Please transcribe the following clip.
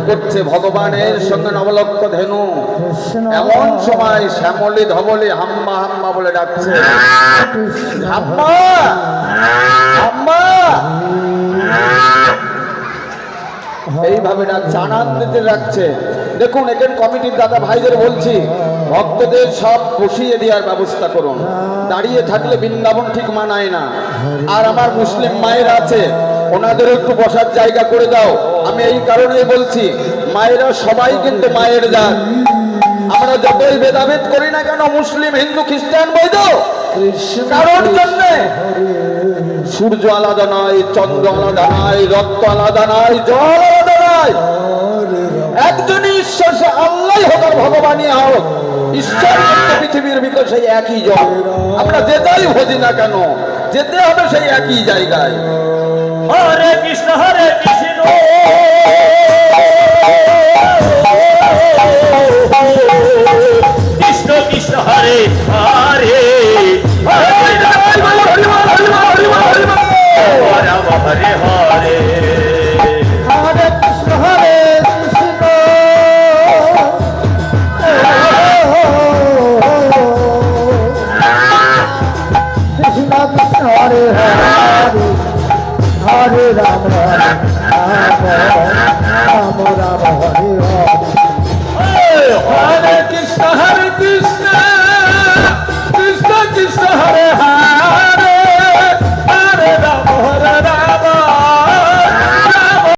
করছে ভগবানের সঙ্গে নবলক্ষ ধেনু। এমন সময় শ্যামলী ধবলী হাম্মা হাম্মা বলে ডাকছে, হাম্মা হাম্মা, এইভাবে ডাকছে, আনন্দিতে ডাকছে। দেখুন এখানে কমিটির দাদা ভাইদের বলছি, ভক্তদের সব বসিয়ে দেওয়ার ব্যবস্থা করুন, দাঁড়িয়ে থাকলে বৃন্দাবন ঠিক মানায় না। আর আমার মুসলিম মায়েরা আছে, ওনাদের একটু বসার জায়গা করে দাও। আমি এই কারণেই বলছি, মায়েরা সবাই কিন্তু মায়ের জাত। আমরা যতই ভেদাভেদ করি না কেন, মুসলিম হিন্দু খ্রিস্টান বৈধ, কারোর জন্য সূর্য আলাদা নয়, চন্দ্র আলাদা নয়, রক্ত আলাদা নয়, জল আলাদা নয়, একজনই ঈশ্বর, সে আল্লাহ হোক আর ভগবানই হোক, ঈশ্বর কিন্তু পৃথিবীর ভিতর সেই একই জল। আমরা যেটাই ভজি না কেন, যেতে হবে সেই একই জায়গায়। হরে কৃষ্ণ কৃষ্ণ কৃষ্ণ হরে হরে হরে হরে হরে হরে কৃষ্ণ কৃষ্ণ কৃষ্ণ হরে হরে হরে রাম রাম রাম রাম হরে হরে হরে কৃষ্ণ